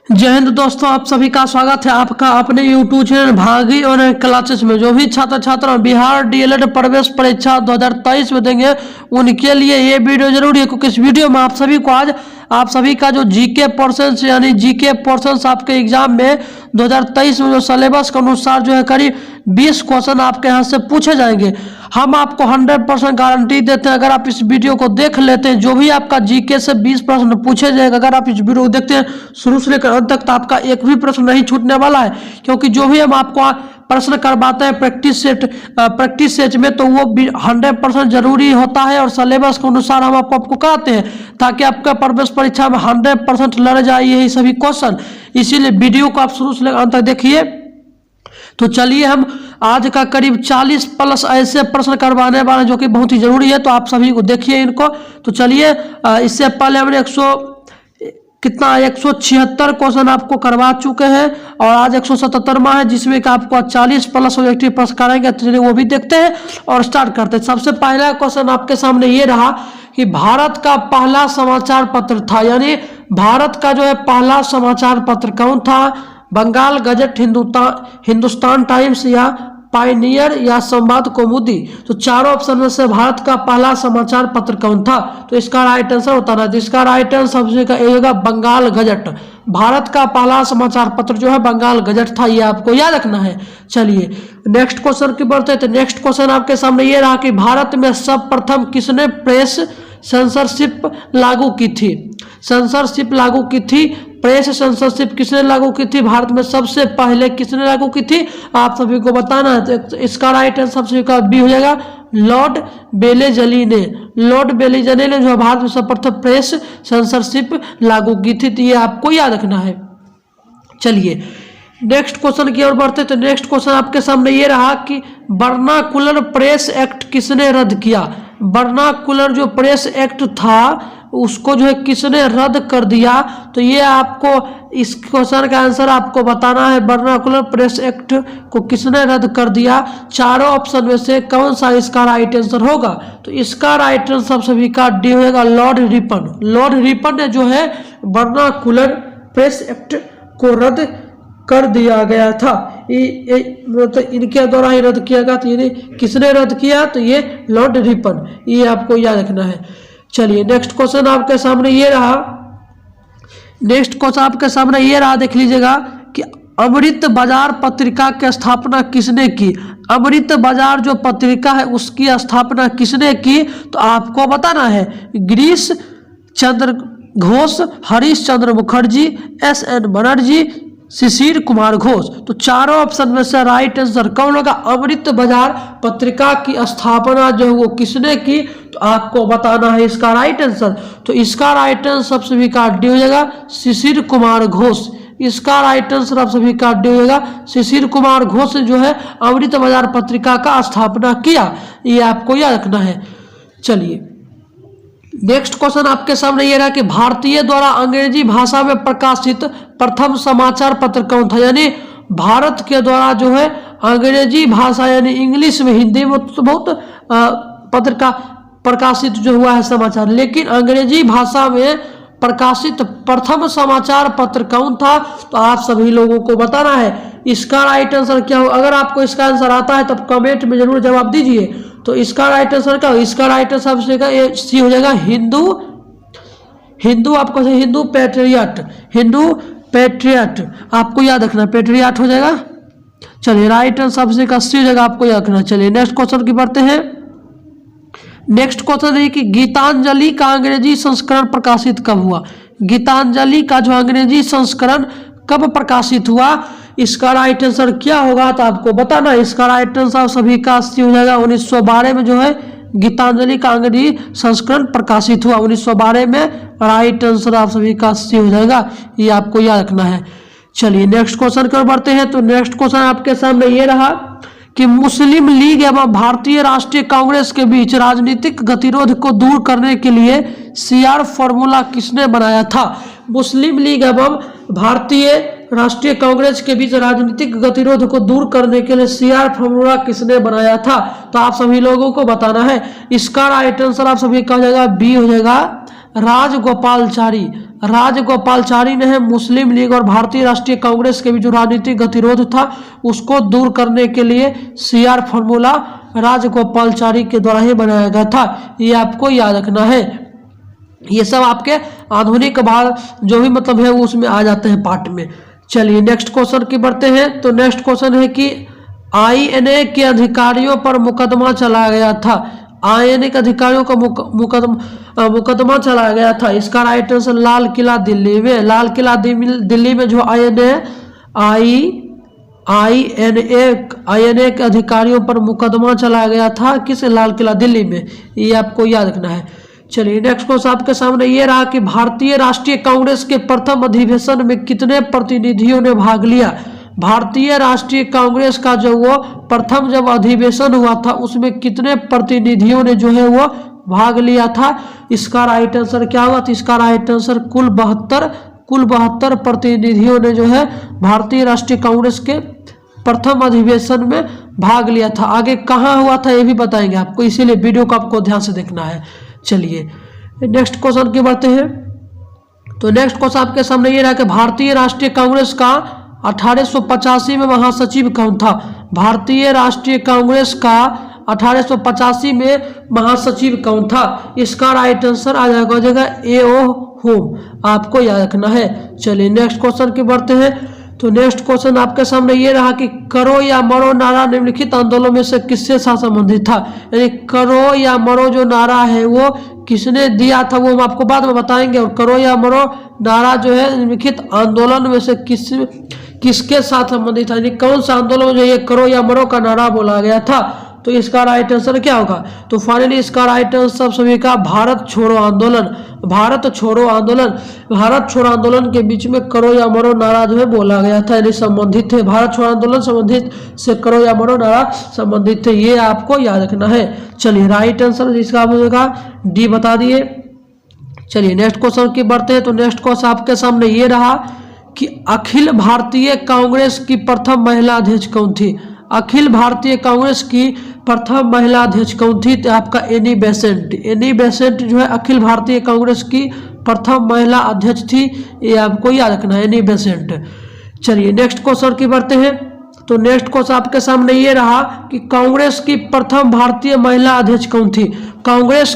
जय हिंद दोस्तों, आप सभी का स्वागत है आपका अपने यूट्यूब चैनल भागी और क्लासेस में। जो भी छात्र छात्रा बिहार डीएलएड प्रवेश परीक्षा 2023 में देंगे उनके लिए ये वीडियो जरूरी है, क्योंकि इस वीडियो में आप सभी को आज आप सभी का जो जीके पोर्शन यानी जीके पोर्शन आपके एग्जाम में 2023 में जो सिलेबस के अनुसार जो है करीब 20 क्वेश्चन आपके यहाँ से पूछे जाएंगे। हम आपको 100% गारंटी देते हैं, अगर आप इस वीडियो को देख लेते हैं जो भी आपका जीके से 20 प्रश्न पूछे जाएगा, अगर आप इस वीडियो को देखते हैं शुरू से लेकर अंत तक, तो आपका एक भी प्रश्न नहीं छूटने वाला है। क्योंकि जो भी हम आपको प्रश्न करवाते हैं प्रैक्टिस सेट में, तो वो 100% जरूरी होता है और सिलेबस के अनुसार हम आपको कराते हैं, ताकि आपका प्रवेश परीक्षा में 100% लड़ जाए यही सभी क्वेश्चन। इसीलिए वीडियो को आप शुरू से लेकर अंत तक देखिए। तो चलिए हम आज का करीब 40 प्लस ऐसे प्रश्न करवाने वाले हैं जो कि बहुत ही जरूरी है, तो आप सभी को देखिए इनको। तो चलिए, इससे पहले हमने 176 क्वेश्चन आपको करवा चुके हैं और आज 177वां है, जिसमें कि आपको 40 प्लस ऑब्जेक्टिव प्रश्न कराएंगे। तो चलिए वो भी देखते हैं और स्टार्ट करते हैं। सबसे पहला क्वेश्चन आपके सामने ये रहा कि भारत का पहला समाचार पत्र था, यानी भारत का जो है पहला समाचार पत्र कौन था? बंगाल गजट, हिंदुस्तान टाइम्स या पायनियर या संवाद कौमुदी। तो चारों ऑप्शन में से भारत का पहला समाचार पत्र कौन था? तो इसका राइट आंसर बताना है। इसका राइट आंसर सबसे का होगा बंगाल गजट। भारत का पहला समाचार पत्र जो है बंगाल गजट था, ये आपको याद रखना है। चलिए नेक्स्ट क्वेश्चन की बढ़ते हैं। तो नेक्स्ट क्वेश्चन आपके सामने ये रहा कि भारत में सर्वप्रथम किसने प्रेस सेंसरशिप लागू की थी? सेंसरशिप लागू की थी, प्रेस सेंसरशिप किसने लागू की थी? भारत में सबसे पहले किसने लागू की थी? आप सभी को बताना है। तो इसका राइट आंसर सबसे का बी हो जाएगा, लॉर्ड बेलेजली ने। लॉर्ड बेलेजली ने जो भारत में सर्वप्रथम प्रेस सेंसरशिप लागू की थी, तो ये आपको याद रखना है। चलिए नेक्स्ट क्वेश्चन की ओर बढ़ते। तो नेक्स्ट क्वेश्चन आपके सामने ये रहा कि वर्नाकुलर प्रेस एक्ट किसने रद्द किया? वर्नाकुलर जो प्रेस एक्ट था उसको जो है किसने रद्द कर दिया? तो ये आपको इस क्वेश्चन का आंसर आपको बताना है। वर्नाकुलर प्रेस एक्ट को किसने रद्द कर दिया? चारों ऑप्शन में से कौन सा इसका राइट आंसर होगा? तो इसका राइट आंसर सभी का डी होगा, लॉर्ड रिपन। लॉर्ड रिपन ने जो है वर्नाकुलर प्रेस एक्ट को रद्द कर दिया गया था। तो इनके द्वारा ही रद्द किया गया। तो ये किसने रद्द किया? तो ये लॉर्ड रिपन, ये आपको याद रखना है। चलिए नेक्स्ट क्वेश्चन आपके सामने ये रहा। नेक्स्ट क्वेश्चन आपके सामने ये रहा, देख लीजिएगा कि अमृत बाजार पत्रिका की स्थापना किसने की? अमृत बाजार जो पत्रिका है उसकी स्थापना किसने की? तो आपको बताना है। गिरीश चंद्र घोष, हरीश चंद्र मुखर्जी, एस.एन. बनर्जी, शिशिर कुमार घोष। तो चारों ऑप्शन में से राइट आंसर कौन होगा? अमृत बाजार पत्रिका की स्थापना जो है वो किसने की? तो आपको बताना है इसका राइट आंसर। तो इसका राइट आंसर सब सभी का डी हो जाएगा, शिशिर कुमार घोष। इसका राइट आंसर आप सभी का डी होगा, शिशिर कुमार घोष जो है अमृत बाजार पत्रिका का स्थापना किया, ये आपको याद रखना है। चलिए नेक्स्ट क्वेश्चन आपके सामने ये रहा कि भारतीय द्वारा अंग्रेजी भाषा में प्रकाशित प्रथम समाचार पत्र कौन था? यानी भारत के द्वारा जो है अंग्रेजी भाषा यानी इंग्लिश में, हिंदी में तो बहुत पत्र का प्रकाशित जो हुआ है समाचार, लेकिन अंग्रेजी भाषा में प्रकाशित प्रथम समाचार पत्र कौन था? तो आप सभी लोगों को बताना है। इसका राइट आंसर क्या हो? अगर आपको इसका आंसर आता है तब कमेंट में जरूर जवाब दीजिए। तो इसका राइट आंसर क्या हो? इसका राइट आंसर सी हो जाएगा, हिंदू आपको हिंदू पैट्रियट। हिंदू पैट्रियट आपको याद रखना, पैट्रियट हो जाएगा। चलिए राइट आंसर सबसे का सी हो जाएगा, आपको याद रखना। चलिए नेक्स्ट क्वेश्चन की बढ़ते हैं। नेक्स्ट क्वेश्चन है कि गीतांजलि का अंग्रेजी संस्करण प्रकाशित कब हुआ? गीतांजलि का जो अंग्रेजी संस्करण कब प्रकाशित हुआ? इसका राइट आंसर क्या होगा? तो आपको बताना है। इसका राइट आंसर सभी का सी हो जाएगा। 1912 में जो है गीतांजलि का अंग्रेजी संस्करण प्रकाशित हुआ, 1912 में। राइट आंसर आप सभी का सी हो जाएगा, ये आपको याद रखना है। चलिए नेक्स्ट क्वेश्चन की ओर बढ़ते हैं। तो नेक्स्ट क्वेश्चन आपके सामने ये रहा कि मुस्लिम लीग एवं भारतीय राष्ट्रीय कांग्रेस के बीच राजनीतिक गतिरोध को दूर करने के लिए CR फॉर्मूला किसने बनाया था? मुस्लिम लीग एवं भारतीय राष्ट्रीय कांग्रेस के बीच राजनीतिक गतिरोध को दूर करने के लिए CR फॉर्मूला किसने बनाया था? तो आप सभी लोगों को बताना है। इसका राइट आंसर आप सभी का हो जाएगा, बी हो जाएगा, राजगोपालचारी। राजगोपालचारी ने मुस्लिम लीग और भारतीय राष्ट्रीय कांग्रेस के बीच जो राजनीतिक गतिरोध था उसको दूर करने के लिए CR फॉर्मूला राजगोपालचारी के द्वारा ही बनाया गया था, ये आपको याद रखना है। ये सब आपके आधुनिक भाग जो भी मतलब है वो उसमें आ जाते हैं पार्ट में। चलिए नेक्स्ट क्वेश्चन की बढ़ते हैं। तो नेक्स्ट क्वेश्चन है कि INA के अधिकारियों पर मुकदमा चलाया गया था। INA के अधिकारियों का मुकदमा चलाया गया था। इसका राइट आंसर लाल किला दिल्ली में। लाल किला दिल्ली में जो INA के अधिकारियों पर मुकदमा चलाया गया था, किस? लाल किला दिल्ली में, ये आपको याद रखना है। चलिए नेक्स्ट क्वेश्चन आपके सामने ये रहा कि भारतीय राष्ट्रीय कांग्रेस के प्रथम अधिवेशन में कितने प्रतिनिधियों ने भाग लिया। भारतीय राष्ट्रीय कांग्रेस का जो वो प्रथम जब अधिवेशन हुआ था उसमें कितने प्रतिनिधियों ने जो है वो भाग लिया था। इसका राइट आंसर क्या हुआ? तो इसका राइट आंसर कुल 72 प्रतिनिधियों ने जो है भारतीय राष्ट्रीय कांग्रेस के प्रथम अधिवेशन में भाग लिया था। आगे कहाँ हुआ था ये भी बताएंगे आपको, इसीलिए वीडियो को आपको ध्यान से देखना है। चलिए नेक्स्ट क्वेश्चन की बढ़ते हैं। तो नेक्स्ट क्वेश्चन आपके सामने ये रहा कि भारतीय राष्ट्रीय कांग्रेस का 1885 में महासचिव कौन था। भारतीय राष्ट्रीय कांग्रेस का 1885 में महासचिव कौन था। इसका राइट आंसर आ जाएगा A.O. होम, आपको याद रखना है। चलिए नेक्स्ट क्वेश्चन की बढ़ते हैं। तो नेक्स्ट क्वेश्चन आपके सामने ये रहा कि करो या मरो नारा निम्नलिखित आंदोलन में से किससे साथ संबंधित था। यानी करो या मरो जो नारा है वो किसने दिया था वो हम आपको बाद में बताएंगे। और करो या मरो नारा जो है निम्नलिखित आंदोलन में से किसके साथ संबंधित था, यानी कौन सा आंदोलन जो ये करो या मरो का नारा बोला गया था। तो इसका राइट आंसर क्या होगा? तो फाइनली इसका राइट आंसर सभी का भारत छोड़ो आंदोलन। भारत छोड़ो आंदोलन, भारत छोड़ो आंदोलन के बीच में करो या मरो नारा जो है बोला गया था, यानी संबंधित थे। भारत छोड़ो आंदोलन संबंधित से करो या मरो नारा संबंधित थे, ये आपको याद रखना है। चलिए राइट आंसर इसका होगा D बता दिए। चलिए नेक्स्ट क्वेश्चन की बढ़ते हैं। तो नेक्स्ट क्वेश्चन आपके सामने ये रहा कि अखिल भारतीय कांग्रेस की प्रथम महिला अध्यक्ष कौन थी। अखिल भारतीय कांग्रेस की प्रथम महिला अध्यक्ष कौन थी? तो आपका एनी बेसेंट। एनी बेसेंट जो है अखिल भारतीय कांग्रेस की प्रथम महिला अध्यक्ष थी, ये आपको याद रखना है, एनी बेसेंट। चलिए नेक्स्ट क्वेश्चन की बढ़ते हैं। तो नेक्स्ट क्वेश्चन आपके सामने ये रहा कि कांग्रेस की प्रथम भारतीय महिला अध्यक्ष कौन थी। कांग्रेस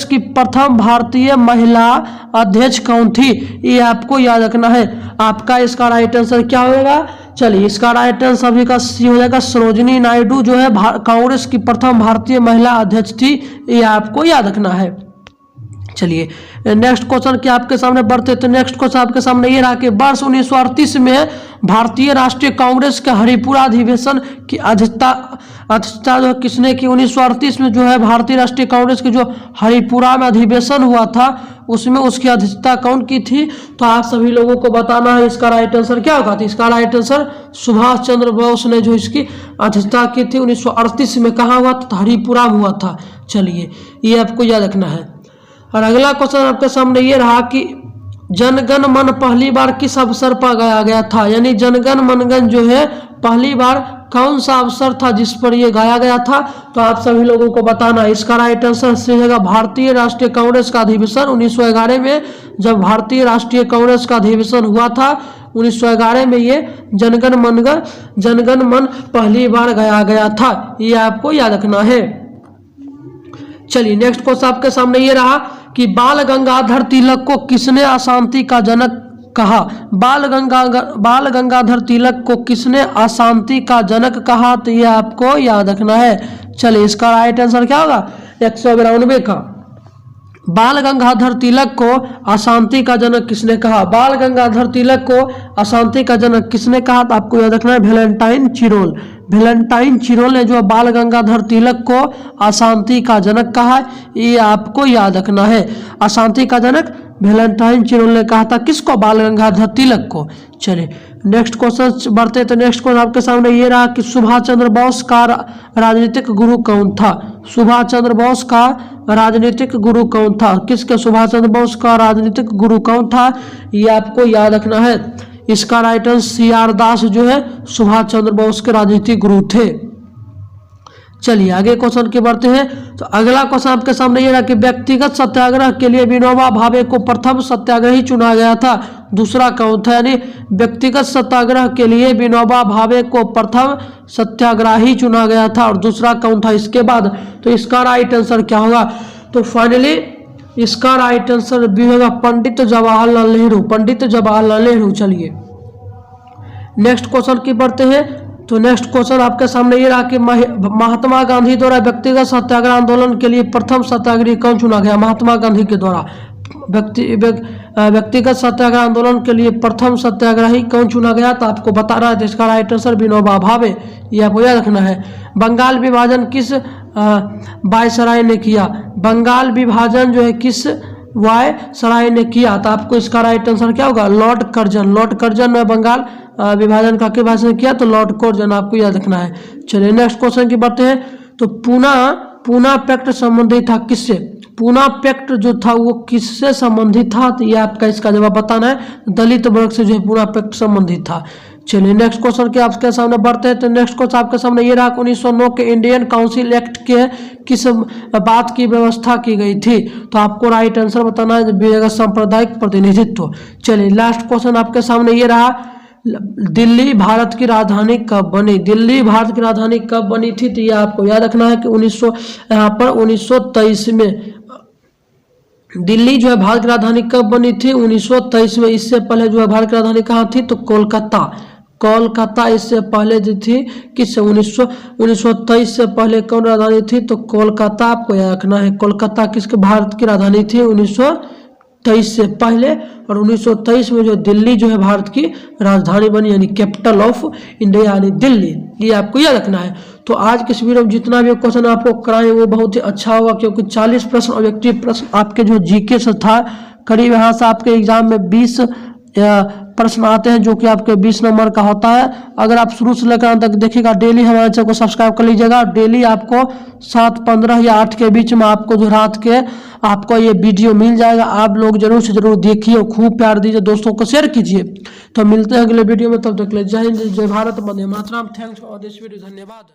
की प्रथम भारतीय महिला अध्यक्ष कौन थी, ये आपको याद रखना है। आपका इसका राइट आंसर क्या होगा? चलिए इसका राइट आंसर सभी का C हो जाएगा। सरोजिनी नायडू जो है कांग्रेस की प्रथम भारतीय महिला अध्यक्ष थी, ये आपको याद रखना है। चलिए नेक्स्ट क्वेश्चन के आपके सामने बढ़ते। तो नेक्स्ट क्वेश्चन आपके सामने ये रहा कि वर्ष 1938 में भारतीय राष्ट्रीय कांग्रेस के हरिपुरा अधिवेशन की अध्यक्षता जो किसने की। 1938 में जो है भारतीय राष्ट्रीय कांग्रेस के जो हरिपुरा में अधिवेशन हुआ था उसमें उसकी अध्यक्षता कौन की थी। तो आप सभी लोगों को बताना है इसका राइट आंसर क्या होगा। तो इसका राइट आंसर सुभाष चंद्र बोस ने जो इसकी अध्यक्षता की थी 1938 में। कहाँ हुआ था? हरिपुरा में हुआ था। चलिए ये आपको याद रखना है। और अगला क्वेश्चन आपके सामने ये रहा कि जनगण मन पहली बार किस अवसर पर गाया गया था। यानी जनगण मनगण जो है पहली बार कौन सा अवसर था जिस पर ये गाया गया था। तो आप सभी लोगों को बताना है। इसका राइट आंसर रहेगा भारतीय राष्ट्रीय कांग्रेस का अधिवेशन 1911 में। जब भारतीय राष्ट्रीय कांग्रेस का अधिवेशन हुआ था 1911 में, ये जनगण मन पहली बार गाया गया था, ये आपको याद रखना है। चलिए नेक्स्ट क्वेश्चन आपके सामने ये रहा कि बाल गंगाधर तिलक को किसने अशांति का जनक कहा। बाल गंगाधर तिलक को किसने अशांति का जनक कहा। तो ये आपको याद रखना है। चलिए इसका राइट आंसर क्या होगा? 192 का। बाल गंगाधर तिलक को अशांति का जनक किसने कहा। बाल गंगाधर तिलक को अशांति का जनक किसने कहा। तो आपको याद रखना है वैलेंटाइन चिरोल। वैलेंटाइन चिरोल ने जो बाल गंगाधर तिलक को अशांति का जनक कहा, ये आपको याद रखना है। अशांति का जनक वैलेंटाइन चिरोल ने कहा था किसको? बाल गंगाधर तिलक को। चलिए नेक्स्ट क्वेश्चन बढ़ते। तो नेक्स्ट क्वेश्चन आपके सामने ये रहा कि सुभाष चंद्र बोस का राजनीतिक गुरु कौन था। सुभाष चंद्र बोस का राजनीतिक गुरु कौन था। किसके? सुभाष चंद्र बोस का राजनीतिक गुरु कौन था, ये आपको याद रखना है। इसका राइट आंसर CR दास जो है सुभाष चंद्र बोस के राजनीतिक गुरु थे। चलिए आगे क्वेश्चन की बढ़ते हैं। तो अगला क्वेश्चन आपके सामने ये रहा कि व्यक्तिगत सत्याग्रह के लिए विनोबा भावे को प्रथम सत्याग्रही चुना गया था। दूसरा कौन था, यानी व्यक्तिगत सत्याग्रह के लिए विनोबा भावे को प्रथम सत्याग्रही चुना गया था और दूसरा कौन था इसके बाद। तो इसका राइट आंसर क्या होगा, तो फाइनली इसका राइट आंसर बी होगा पंडित जवाहरलाल नेहरू, पंडित जवाहरलाल नेहरू। चलिए नेक्स्ट क्वेश्चन की बढ़ते हैं। तो नेक्स्ट क्वेश्चन आपके सामने ये रहा कि महात्मा गांधी द्वारा व्यक्तिगत सत्याग्रह आंदोलन के लिए प्रथम सत्याग्रही कौन चुना गया। महात्मा गांधी के द्वारा व्यक्तिगत सत्याग्रह आंदोलन के लिए प्रथम सत्याग्रही कौन चुना गया, तो आपको बता रहा है इसका राइट आंसर विनोबा भावे, ये आपको याद रखना है। बंगाल विभाजन किस वायसराय ने किया, बंगाल विभाजन जो है किस वायसराय ने किया, तो आपको इसका राइट आंसर क्या होगा, लॉर्ड कर्जन। लॉर्ड कर्जन ने बंगाल विभाजन का किस भाषण किया, तो लॉर्ड कर्जन, आपको याद रखना है। चलिए नेक्स्ट क्वेश्चन की बढ़ते हैं। तो पूना पैक्ट संबंधित था किससे, पूना पैक्ट जो था वो किससे संबंधित था, तो ये आपका इसका जवाब बताना है। दलित वर्ग से जो है पूना पैक्ट संबंधित था। चलिए नेक्स्ट क्वेश्चन के आपके सामने बढ़ते हैं। तो नेक्स्ट क्वेश्चन आपके सामने ये रहा 1909 के इंडियन काउंसिल एक्ट के किस बात की व्यवस्था की गई थी, तो आपको राइट आंसर बताना है सांप्रदायिक प्रतिनिधित्व। चलिए लास्ट क्वेश्चन आपके सामने ये रहा, दिल्ली भारत की राजधानी कब बनी, दिल्ली भारत की राजधानी कब बनी थी, तो ये आपको याद रखना है कि 1923 में दिल्ली जो है भारत की राजधानी कब बनी थी, 1923 में। इससे पहले जो है भारत की राजधानी कहाँ थी, तो कोलकाता, कोलकाता इससे पहले जो थी किस 1923 से पहले कौन राजधानी थी, तो कोलकाता, आपको याद रखना है। कोलकाता किसके भारत की राजधानी थी 1923 से पहले, और 1923 में जो दिल्ली जो है भारत की राजधानी बनी, यानी कैपिटल ऑफ इंडिया यानी दिल्ली, ये आपको याद रखना है। तो आज के इस वीडियो में जितना भी क्वेश्चन आपको कराए वो बहुत ही अच्छा होगा, क्योंकि 40 प्रश्न ऑब्जेक्टिव प्रश्न आपके जो जीके से था, करीब यहाँ से आपके एग्जाम में 20 प्रश्न आते हैं, जो कि आपके 20 नंबर का होता है। अगर आप शुरू से लेकर अंत तक देखिएगा, डेली हमारे चैनल को सब्सक्राइब कर लीजिएगा। डेली आपको 7:15 या 8 के बीच में आपको जो रात के आपको ये वीडियो मिल जाएगा। आप लोग जरूर से जरूर देखिए और खूब प्यार दीजिए, दोस्तों को शेयर कीजिए। तो मिलते हैं अगले वीडियो में, तब तक के लिए जय हिंद, जय Bharat, Vande Mataram. Thanks for this video, धन्यवाद।